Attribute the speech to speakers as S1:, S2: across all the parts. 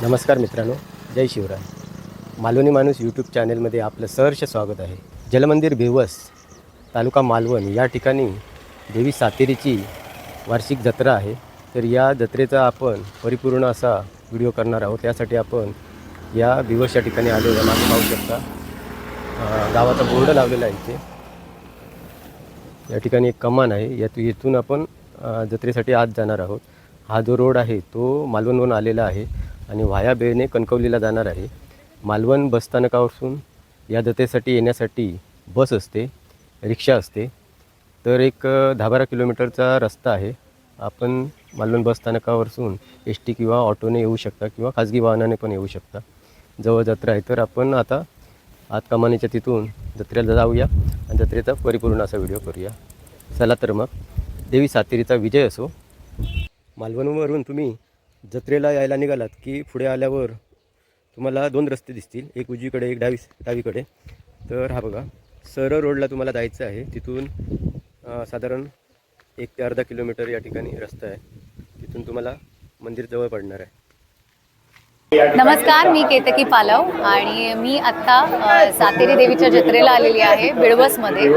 S1: नमस्कार मित्रांनो, जय शिवराय. मालवणी माणूस यूट्यूब चॅनलमध्ये आपलं सहर्ष स्वागत आहे. जलमंदिर बेवस तालुका मालवण या ठिकाणी देवी सातेरीची वार्षिक जत्रा आहे. तर या जत्रेचा आपण परिपूर्ण असा व्हिडिओ करणार आहोत. त्यासाठी आपण या बेवस या ठिकाणी आलो आहे. मागे पाहू शकता गावाचा बोर्ड लावलेला आहे. इथे या ठिकाणी एक कमान आहे. इथून आपण जत्रेसाठी आत जाणार आहोत. हा जो रोड आहे तो मालवणवरून आलेला आहे आणि व्हाया बेळने कणकवलीला जाणार आहे. मालवण बसस्थानकापासून या जत्रेसाठी येण्यासाठी बस असते, रिक्षा असते. तर एक 10-12 किलोमीटरचा रस्ता आहे. आपण मालवण बसस्थानकापासून एस टी किंवा ऑटोने येऊ शकता किंवा खाजगी वाहनाने पण येऊ शकता. जवळ जत्रा आहे. तर आपण आता आत कमानीच्या तिथून जत्रेला जाऊया आणि जत्रेचा परिपूर्ण असा व्हिडिओ करूया. चला तर मग, देवी सातेरीचा विजय असो. मालवणवरून तुम्ही जत्रेला यायला निघालात की पुढे आल्यावर तुम्हाला 2 रस्ते दिसतील, एक उजवीकडे एक डावीकडे. तर हा बघा, सरळ रोडला तुम्हाला जायचं आहे. तिथून साधारण 1 ते अर्धा किलोमीटर या ठिकाणी रस्ता आहे. तिथून तुम्हाला मंदिर जवळ पडणार आहे.
S2: नमस्कार, मी केतकी पालव आणि मी आत्ता सातेरी देवीच्या जत्रेला आलेली आहे बेळवसमध्ये.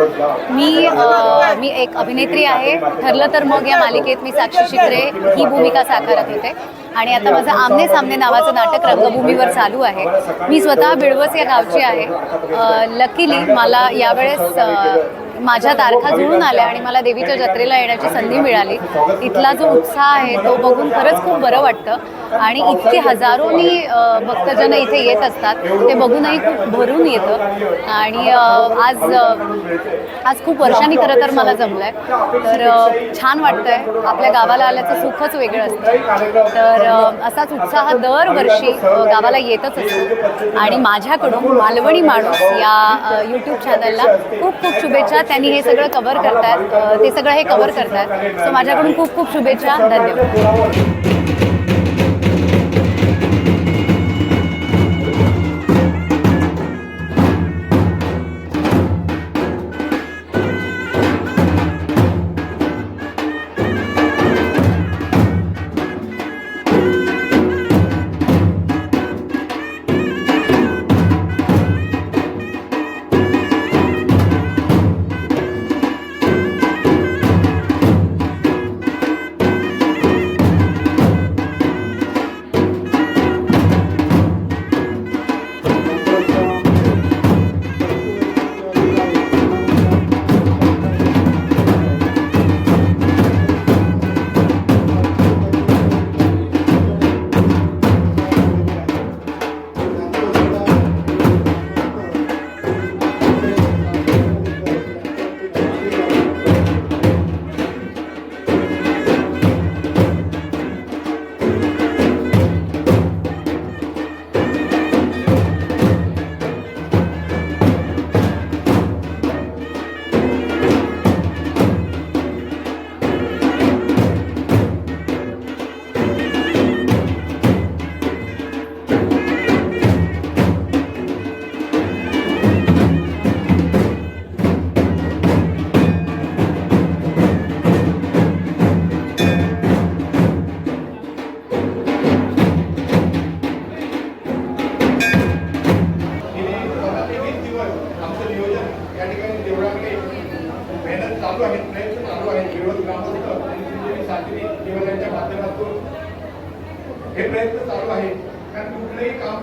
S2: मी एक अभिनेत्री आहे. ठरलं तर मग या मालिकेत मी साक्षी शिकरे ही भूमिका साकारत होते आणि आता माझं आमने सामने नावाचं नाटक रंगभूमीवर चालू आहे. मी स्वतः बेळवस या गावची आहे. लकीली मला यावेळेस माझ्या तारखा जुळून आल्या आणि मला देवीच्या जत्रेला येण्याची संधी मिळाली. इथला जो उत्साह आहे तो बघून खरंच खूप बरं वाटतं आणि इतके हजारोनी भक्तजन इथे येत असतात. ते बघूनही खूप भरून येतं आणि आज खूप वर्षांनी खरं तर मला जमलं आहे. तर छान वाटतं आहे. आपल्या गावाला आल्याचं सुखच वेगळं असतं. तर असाच उत्साह दरवर्षी गावाला येतच असतो आणि माझ्याकडून मालवणी माणूस या यूट्यूब चॅनलला खूप खूप शुभेच्छा. त्यांनी हे सगळं कव्हर करतात, ते सगळं हे कव्हर करतात. सो माझ्याकडून खूप खूप शुभेच्छा. धन्यवाद.
S3: हे प्रयत्न चालू आहे. कारण कुठलंही काम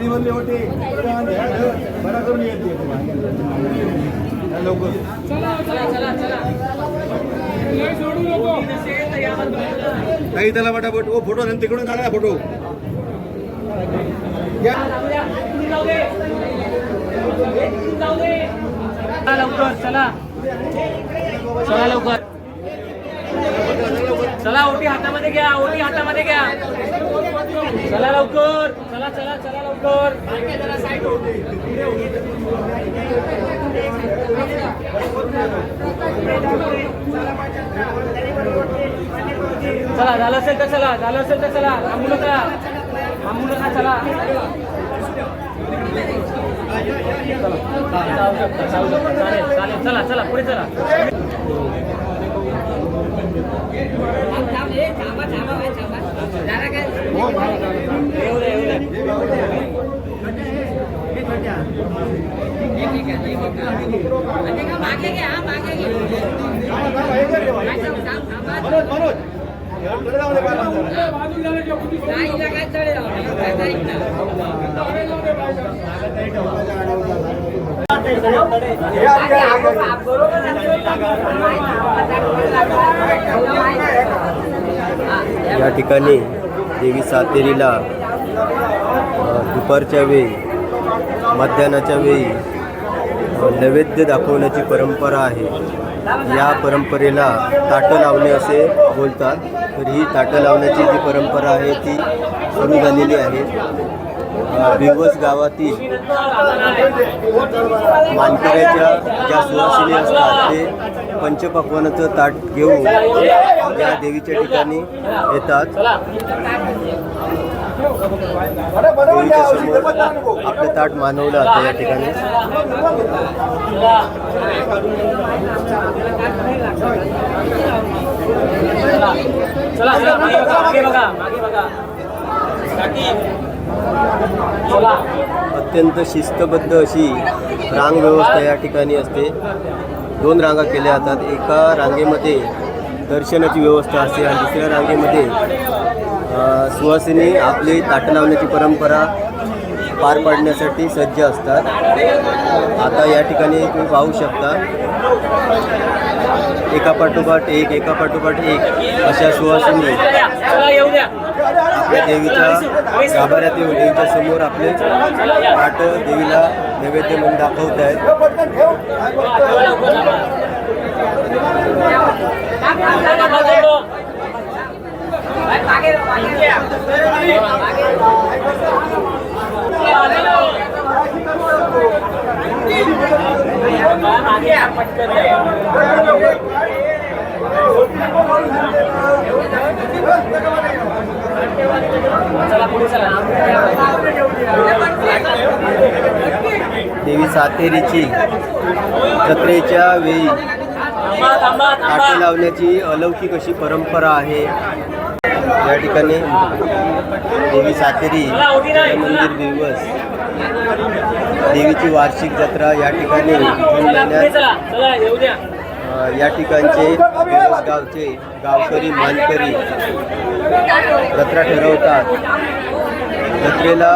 S3: बोलले होते बरा करून येते लवकर. काही त्याला पटापट ओ फोटो तिकडून काढा फोटो.
S4: लवकर चला, चला लवकर चला. ओटी हातामध्ये घ्या, ओटी हातामध्ये घ्या. चला लवकर, चला चला चला लवकर. चला झालं असेल तर चला, झालं असेल तर चला, थांबू नका, थांबू नका, चला. जाऊ शकता, चालेल चालेल, चला चला पुढे चला. येऊ दे, येऊ दे.
S1: या ठिकाणी देवी सातेरीला दुपारच्या वेळी मध्यान्हाच्या वेळी नैवेद्य दाखवण्याची परंपरा आहे. या परंपरेला ताटं लावणे असे बोलतात. तर ही ताटं लावण्याची जी परंपरा आहे ती सुरू झालेली आहे. बेवस गावातील मानकऱ्याच्या ज्या सुवासिनी असतात ते पंचपक्वानाचं ताट घेऊन या देवीच्या ठिकाणी येतात. देवीच्या समोर आपलं ताट मानवलं जातं या ठिकाणी.
S4: मागे बघा, मागे बघा.
S1: अत्यंत शिस्तबद्ध अशी रांग व्यवस्था या ठिकाणी असते. 2 रांगा केल्या जातात. एका रांगेमध्ये दर्शनाची व्यवस्था असते आणि दुसऱ्या रांगेमध्ये सुवासिनी आपली ताटं लावण्याची परंपरा पार पाडण्यासाठी सज्ज असतात. आता या ठिकाणी तुम्ही पाहू शकता एकापाठोपाठ एक अशा सुवासिनी आपल्या देवीच्या गाभाऱ्यात येऊन देवीच्या समोर आपले ताटं देवीला नैवेद्य म्हणून दाखवत आहेत. देवी सातेरीची जत्रेच्या वेळी ताटे लावण्याची अलौकिक अशी परंपरा आहे. या ठिकाणी देवी सातेरी मंदिर बेवस देवीची वार्षिक जत्रा या ठिकाणी जून महिन्यात या ठिकाणचे बेवस गावचे गावकरी मानकरी जत्रा ठरवतात. जत्रेला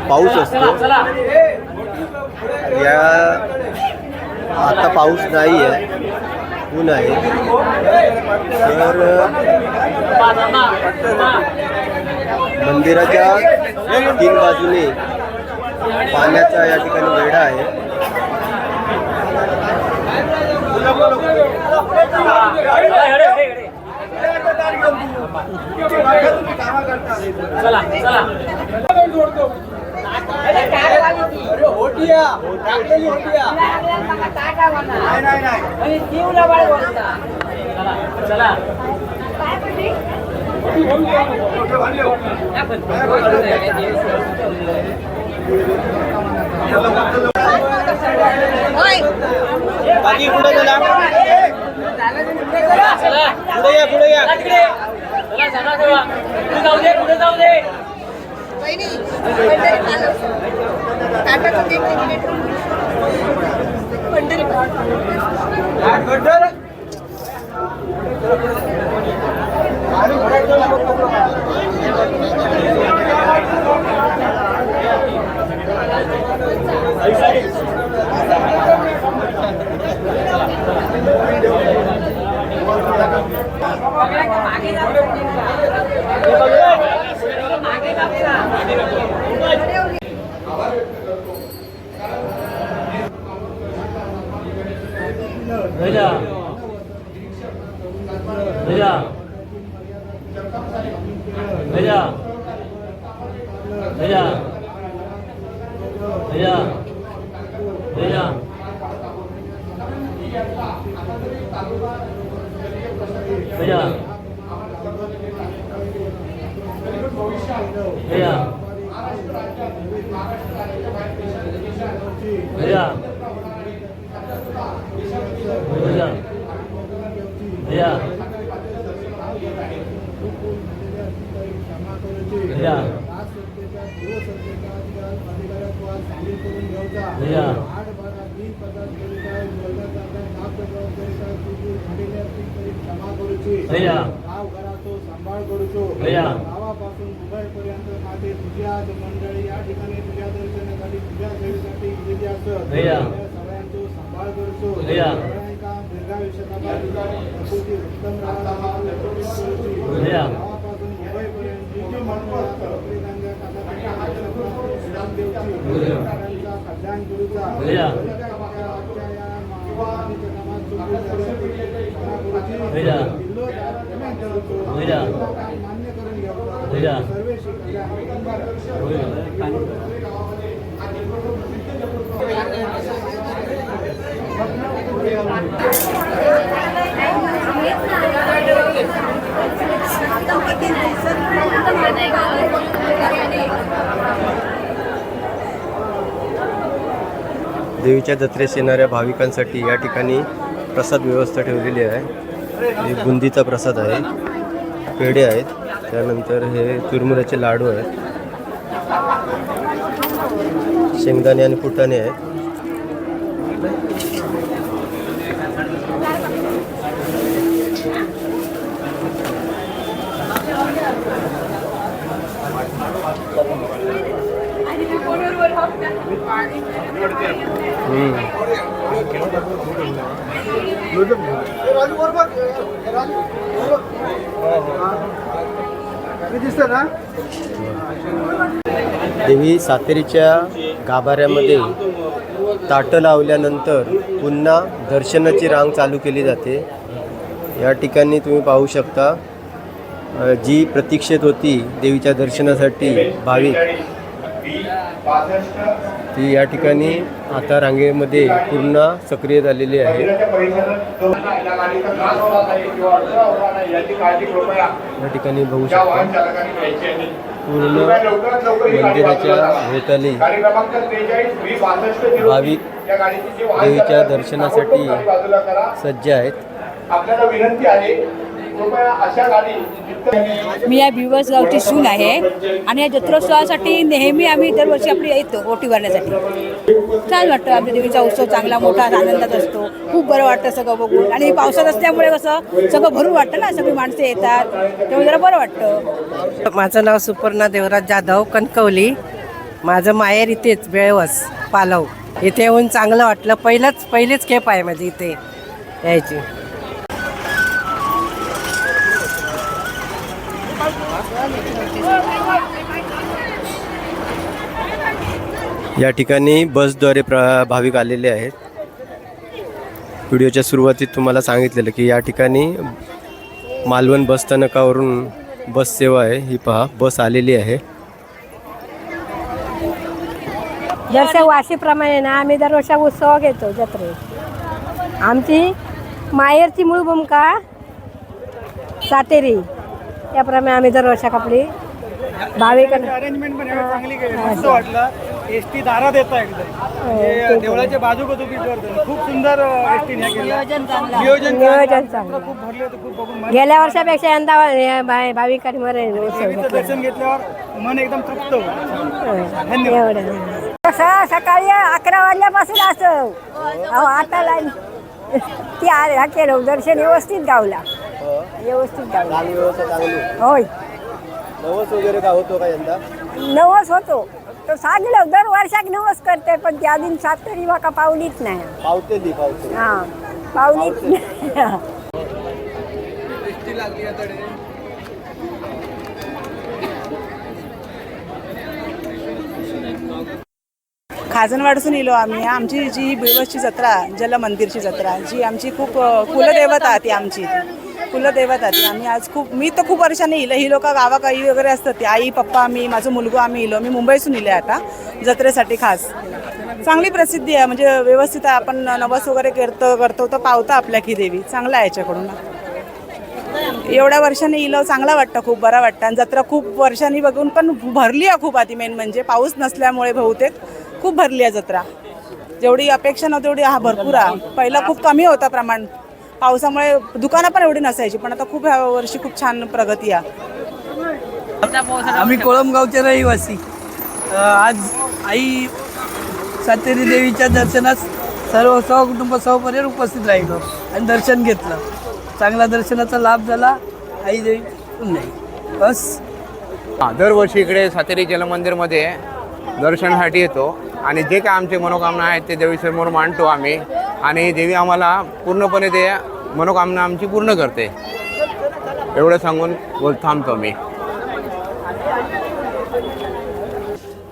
S1: पाऊस असतो. या आता पाऊस नाही आहे, ऊन आहे. तर मंदिराच्या 3 बाजूने पाण्याचा या ठिकाणी वेढा आहे.
S4: चला चला चला
S3: बाकी पुढे गेला पुढे या
S4: चला सगळा ठेवा. पुढे जाऊ दे, पुढे जाऊ दे. भेजा भेजा भेजा भेजा भेजा भेजा भेजा भैया भैया भैया भैया भैया भैया भैया भैया
S3: गावापासून मुंबईपर्यंत माझे तुझ्या मंडळी या ठिकाणी तुझ्या दर्शनासाठी तुझ्या सेवेसाठी गेलेली असत.
S4: भैया
S3: सगळ्यांचो सांभाळ करतो.
S4: भैया
S3: सगळ्यांका दीर्घायुष्याचा उत्तम राहा
S4: भैया
S3: गावापासून मुंबईपर्यंत जी जी मंडळ कल्याण करूचा
S4: भैया भैया भैया
S3: मान्य करून घ्यावं.
S4: भैया
S1: देवीच्या जत्रेस येणाऱ्या भाविकांसाठी या ठिकाणी प्रसाद व्यवस्था ठेवलेली आहे. हे बुंदीचा प्रसाद आहे, पेढे आहेत, त्यानंतर हे चुरमुऱ्याचे लाडू आहेत, शेंगदाणे आणि फुटाणे आहेत. देवी सातेरीच्या गाभाऱ्यामध्ये ताटं लावल्यानंतर पुन्हा दर्शनाची रांग चालू केली जाते. या ठिकाणी तुम्ही पाहू शकता जी प्रतीक्षेत होती देवीच्या दर्शनासाठी भाविक, ती या ठिकाणी आता रांगेमध्ये पूर्ण सक्रिय झालेली आहे. या ठिकाणी बघू शकता पूर्ण मंदिराच्या भोवताली भाविक देवीच्या दर्शनासाठी सज्ज आहेत.
S3: आपल्याला विनंती आहे कृपया अशा गाडी.
S5: मी या भिवस गावची सून आहे आणि या जत्रोत्सवासाठी नेहमी आम्ही दरवर्षी आपली येतो ओटी भरण्यासाठी. छान वाटतं, आमच्या देवीचा उत्सव चांगला मोठा आनंदात असतो. खूप बरं वाटतं सगळं बघून. आणि पावसात असल्यामुळे कसं सगळं भरून वाटतं ना, सगळी माणसं येतात त्यामुळे जरा बरं वाटतं.
S6: माझं नाव सुपर्णा देवराज जाधव, कणकवली. माझं माहेर इथेच बेळवस पालव. इथे येऊन चांगलं वाटलं. पहिलीच खेप आहे माझी इथे यायची.
S1: या ठिकाणी बसद्वारे भाविक आलेले आहेत. व्हिडिओच्या सुरुवातीत तुम्हाला सांगितलेलं की या ठिकाणी मालवण बसस्थानकावरून बस सेवा आहे. ही पहा, बस आलेली आहे.
S7: जसं वाशीप्रमाणे ना आम्ही दरवर्षा उत्सव घेतो जत्रेत. आमची माहेरची मूळ भूमिका सातेरी, त्याप्रमाणे आम्ही दरवर्षाक आपली भाविकांना
S3: अरेंजमेंट पण एवढं चांगली केली, मस्त वाटलं. एसटी दारात येतं एकदम देवळाच्या बाजूबाजूकी करतो. खूप सुंदर एसटी नियोजन
S7: चांगलं.
S3: खूप भरले होते, खूप बघून
S7: गेल्या वर्षापेक्षा यंदा भाविकांनी बरे उत्सव
S3: देवीचं
S7: घेतला.
S3: दर्शन घेतल्यावर मन एकदम तृप्त होतं. धन्यवाद.
S7: एवढं सकाळी 11 वाजल्यापासून असं आता लाईन ती हा केलं दर्शन व्यवस्थित गावला. व्यवस्थित गावला. होय,
S1: नवस वगैरे का होतो का यंदा?
S7: नवस होतो तो सांगलं दर वर्षाक नवस करते, पण त्या दिन सातेरी वाका पावलीच नाही.
S1: पावते
S7: हा, पावलीच नाही.
S8: खाजनवाडसून येलो आम्ही. आमची जी बिळवसची जत्रा, जलमंदिरची जत्रा, जी आमची खूप कुलदेवता ती आमची कुलदेवता ती. आम्ही आज मी तर खूप वर्षांनी येलं. ही लोक गावात आई वगैरे असतात, ती आई पप्पा मी माझं मुलगा आम्ही येलो. मी मुंबईसून येले आता जत्रेसाठी खास. चांगली प्रसिद्धी आहे, म्हणजे व्यवस्थित आहे. आपण नवस वगैरे करतो तर पावता आपल्या की देवी चांगला आहे याच्याकडून. एवढ्या वर्षांनी इलं चांगला वाटतं, खूप बरा वाटतं. आणि जत्रा खूप वर्षांनी बघून पण भरली आहे खूप. आधी मेन म्हणजे पाऊस नसल्यामुळे बहुतेक खूप भरली आहे जत्रा. जेवढी अपेक्षा नव्हती तेवढी भरपूर आहे. पहिला खूप कमी होता प्रमाण, पावसामुळे दुकानं पण एवढी नसायची, पण आता खूप ह्या वर्षी खूप छान प्रगती आहे.
S9: आम्ही कोळंबगावचे रहिवासी. आज आई सातेरी देवीच्या दर्शनास सर्व सहकुटुंब सहपरिवार उपस्थित राहिलो आणि दर्शन घेतलं. चांगला दर्शनाचा लाभ झाला. आई देवी नाही बस.
S10: दरवर्षी इकडे सातेरी जलमंदिरमध्ये दर्शनासाठी येतो आणि जे काय आमचे मनोकामना आहेत ते देवीसमोर मांडतो आम्ही आणि देवी आम्हाला पूर्णपणे ते मनोकामना आमची पूर्ण करते. एवढं सांगून थांबतो मी.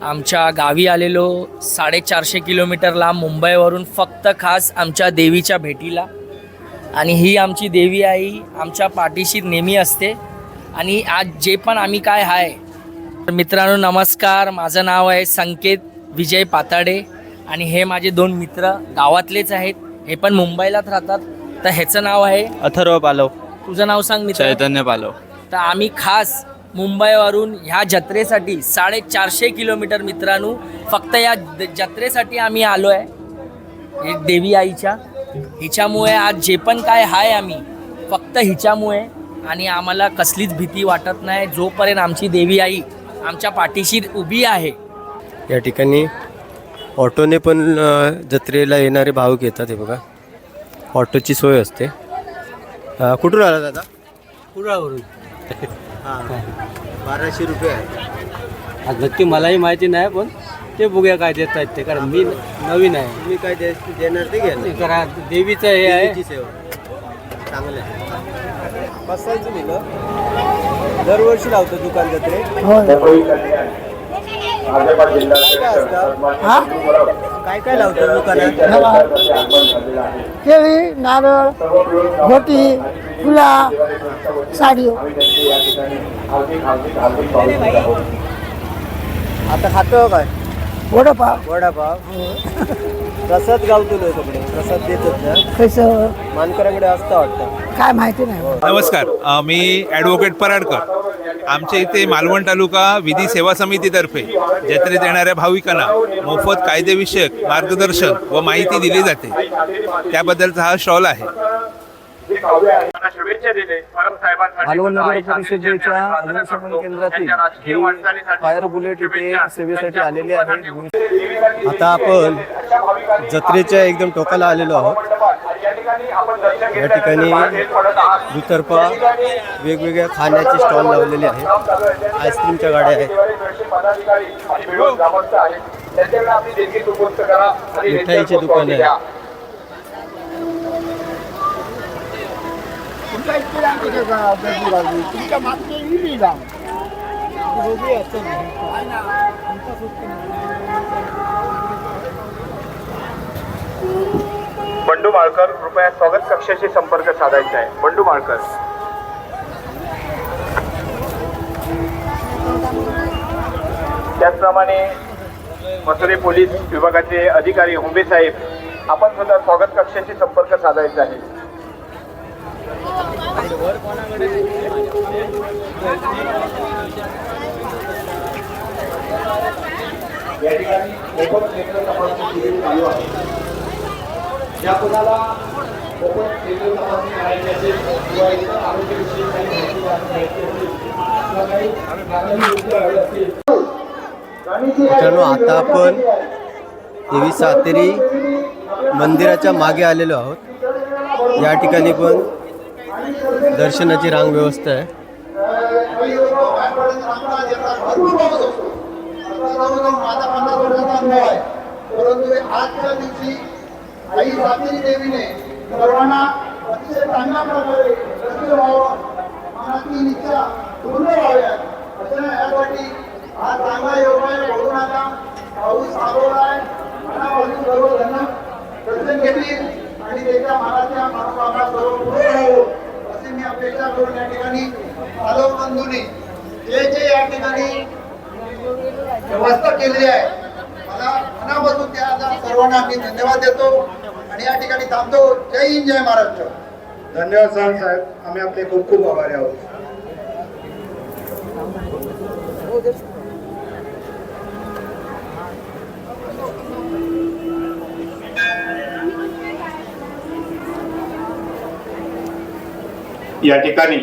S4: आमच्या गावी आलेलो 450 किलोमीटर लांब मुंबईवरून फक्त खास आमच्या देवीच्या भेटीला. आणि ही आमची देवी आई आमच्या पाठीशी नेहमी असते. आणि आज जे पण आम्ही काय आहे. मित्रांनो नमस्कार, माझं नाव आहे संकेत विजय पाताडे आणि हे माझे 2 मित्र गावातलेच आहेत. हे पण मुंबईलाच राहतात. तर ह्याचं नाव आहे
S11: अथर्व पालव.
S4: तुझं नाव सांग मित्र.
S11: चैतन्य पालव.
S4: तर आम्ही खास मुंबईवरून ह्या जत्रेसाठी 450 किलोमीटर मित्रांनो फक्त या जत्रेसाठी आम्ही आलो आहे देवी आईच्या. हिच्यामुळे आज जे पण काय आहे आम्ही फक्त हिच्यामुळे. आणि आम्हाला कसलीच भीती वाटत नाही जोपर्यंत आमची देवी आई आमच्या पाठीशी उभी आहे.
S1: या ठिकाणी ऑटोने पण जत्रेला येणारे भाविक येतात. हे बघा ऑटोची सोय असते. कुठून आला दादा?
S11: कुडाळवरून.
S1: हां 1200 रुपये आहे.
S11: आज नक्की मलाही माहिती नाही, पण ते बघूया काय देत आहेत ते, कारण मी नवीन आहे.
S1: तुम्ही काय देणार ते घ्या.
S11: करा देवीचं हे आहे.
S1: देवीची सेवा चांगलं आहे. बसायचं दिलं दरवर्षी लावतो दुकान जत्रे. काय काय लावतो दुकानात?
S7: केळी, नारळ, घोटी, फुला, साडी.
S1: आता खातो काय?
S7: वडापाव.
S1: वडापाव. प्रसाद गावतो सगळे प्रसाद देतात ना.
S7: कसं
S1: मानकरांकडे असतं वाटतं.
S7: काय माहिती नाही.
S12: नमस्कार, मी ॲडव्होकेट पराडकर. आमच्या इथे मालवण तालुका विधी सेवा समितीतर्फे जत्रेत येणाऱ्या भाविकांना मोफत कायदेविषयक मार्गदर्शन व माहिती दिली जाते. त्याबद्दलचा हा स्टॉल आहे.
S3: मालवण नगर परिषदेच्या अग्निशमन केंद्रातील फायर बुलेट इथे सेवेसाठी आलेले आहे.
S1: आता आपण जत्रेच्या एकदम टोकाला आलेलो आहोत. या ठिकाणी दुतर्फा वेगवेगळ्या खाण्याचे स्टॉल लावलेले आहेत. आईस्क्रीमच्या गाड्या आहेत, मिठाईचे दुकान आहे.
S10: बंडू माळकर, कृपया स्वागत कक्षाशी संपर्क साधायचा आहे. बंडू माळकर. त्याचप्रमाणे मसुरे पोलीस विभागाचे अधिकारी हुंबे साहेब, आपण सुद्धा स्वागत कक्षाशी संपर्क साधायचा आहे. या ठिकाणी मोफत नेत्र तपासणी शिबिर चालू आहे. ज्या कोणाला मोफत नेत्र तपासणी करायची असेल किंवा इतर आरोग्यविषयी काही माहिती घ्यायची असेल किंवा काही मागणी हवी असेल.
S1: मित्रांनो, आता आपण देवी सातेरी मंदिराच्या मागे आलेलो आहोत. या ठिकाणी पण दर्शनाची रांग व्यवस्था आहे.
S3: परंतु आजच्या दिवशी आई सातेरी देवीने सर्वांना अतिशय चांगल्या प्रकारे रस्ते व्हावं, मनातील इच्छा पूर्ण व्हाव्या अशा यासाठी हा चांगला योग आहे. बघू नका, पाऊस आलेला आहे. मनापासून सर्वजण दर्शन घेतली आणि त्याच्या मनाच्या मनोकामना सर्व पूर्ण व्हावं अशी मी अपेक्षा करून या ठिकाणी मालव बंधूंनी जे या ठिकाणी व्यवस्था केलेली आहे, मला मनापासून त्या सर्वांना मी धन्यवाद देतो आणि या ठिकाणी थांबतो. जय हिंद, जय महाराष्ट्र. धन्यवाद साहेब, आम्ही आपले खूप खूप आभारी आहोत.
S13: या ठिकाणी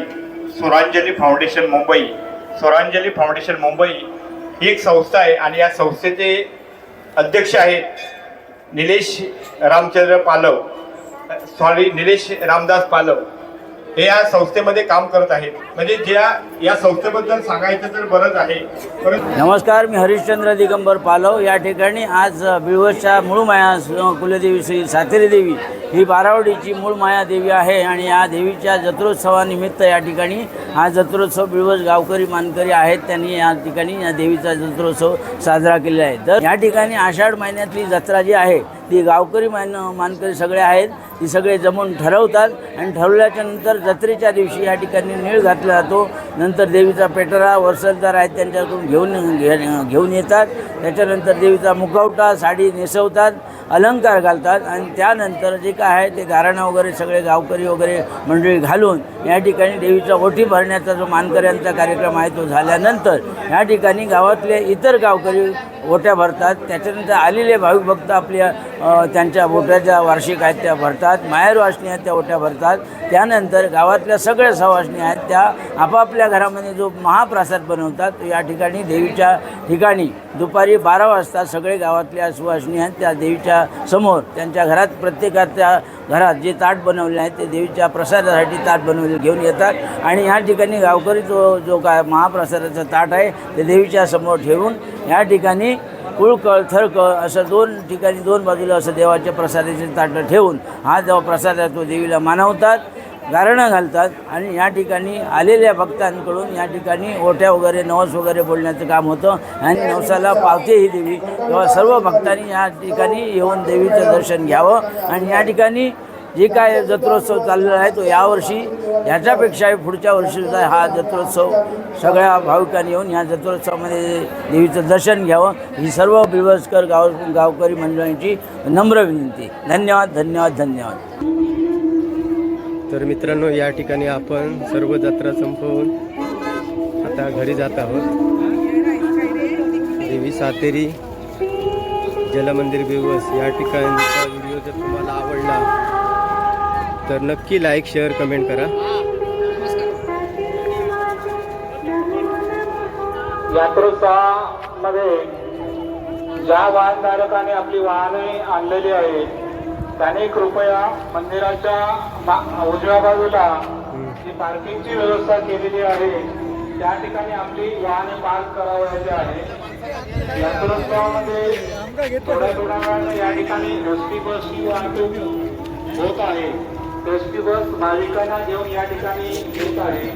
S13: स्वरांजली फाउंडेशन मुंबई ही एक संस्था आहे आणि या संस्थेचे अध्यक्ष आहेत निलेश रामदास पालव. हे या संस्थेमध्ये काम करत आहेत. म्हणजे या संस्थेबद्दल सांगायचं तर बरंच आहे.
S14: नमस्कार, मी हरिश्चंद्र दिगंबर पालव. या ठिकाणी आज बिळवसच्या मूळमाया कुलदेवी श्री सातेरी देवी ही बारावडीची मूळमाया देवी आहे आणि या देवीच्या जत्रोत्सवानिमित्त या ठिकाणी हा जत्रोत्सव बिळवस गावकरी मानकरी आहेत त्यांनी या ठिकाणी या देवीचा जत्रोत्सव साजरा केलेला आहे. तर या ठिकाणी आषाढ महिन्यातली जत्रा जी आहे ती गावकरी मानकरी सगळे आहेत, ती सगळे जमून ठरवतात आणि ठरवल्याच्या नंतर जत्रेच्या दिवशी या ठिकाणी नीळ घातला जातो. नंतर देवीचा पेटरा वरसलदार आहेत त्यांच्याकडून घेऊन येतात. त्याच्यानंतर देवीचा मुखवटा साडी नेसवतात, अलंकार घालतात आणि त्यानंतर जे काय आहे ते गाराणं वगैरे सगळे गावकरी वगैरे मंडळी घालून या ठिकाणी देवीचा ओठी भरण्याचा जो मानकऱ्यांचा कार्यक्रम आहे तो झाल्यानंतर या ठिकाणी गावातले इतर गावकरी ओट्या भरतात. त्याच्यानंतर आलेले भाविक भक्त आपल्या त्यांच्या ओट्याच्या वार्षिक आहेत त्या भरतात, माहेर वासनी आहेत त्या ओट्या भरतात. त्यानंतर गावातल्या सगळ्या सवासणी आहेत त्या आपापल्या घरामध्ये जो महाप्रसाद बनवतात तो या ठिकाणी देवीच्या ठिकाणी दुपारी 12 वाजता सगळे गावातल्या सुवासिनी आहेत त्या देवीच्या समोर त्यांच्या घरात प्रत्येकाच्या घरात जे ताट बनवले आहेत ते देवीच्या प्रसादासाठी ताट बनवले घेऊन येतात आणि ह्या ठिकाणी गावकरी जो काय महाप्रसादाचं ताट आहे ते देवीच्या समोर ठेवून या ठिकाणी कुळकळ थरकळ असं 2 ठिकाणी 2 बाजूला असं देवाच्या प्रसादाचे ताटं ठेवून हा जो प्रसाद आहे तो देवीला मानवतात, गारणं घालतात आणि या ठिकाणी आलेल्या भक्तांकडून या ठिकाणी ओट्या वगैरे नवस वगैरे बोलण्याचं काम होतं आणि नवसाला पावते ही देवी. तेव्हा सर्व भक्तांनी या ठिकाणी येऊन देवीचं दर्शन घ्यावं आणि या ठिकाणी जे काय जत्रोत्सव चाललेला आहे तो यावर्षी याच्यापेक्षाही पुढच्या वर्षीचा हा जत्रोत्सव सगळ्या भाविकांनी येऊन ह्या जत्रोत्सवामध्ये देवीचं दर्शन घ्यावं ही सर्व बिळवसकर गावकरी मंडळींची नम्र विनंती. धन्यवाद धन्यवाद धन्यवाद.
S1: तर मित्रांनो, या ठिकाणी आपण सर्व जत्रा संपवून आता घरी जात आहोत. देवी सातेरी जलमंदिर बिळवस या ठिकाणचा व्हिडिओ जर तुम्हाला आवडला तर नक्की लाईक, शेअर, कमेंट करा.
S13: यात्रोत्सवामध्ये ज्या वाहनधारकाने आपली वाहने आणलेली आहेत त्याने कृपया मंदिराच्या उजव्या बाजूला जी पार्किंगची व्यवस्था केलेली आहे त्या ठिकाणी आपली वाहने पार्क करावयाची आहे. यात्रोत्सवामध्ये थोड्या वेळाने या ठिकाणी एसटी बसची वाहतूक होत आहे. एसटी बस भाविकांना घेऊन या ठिकाणी येत आहे.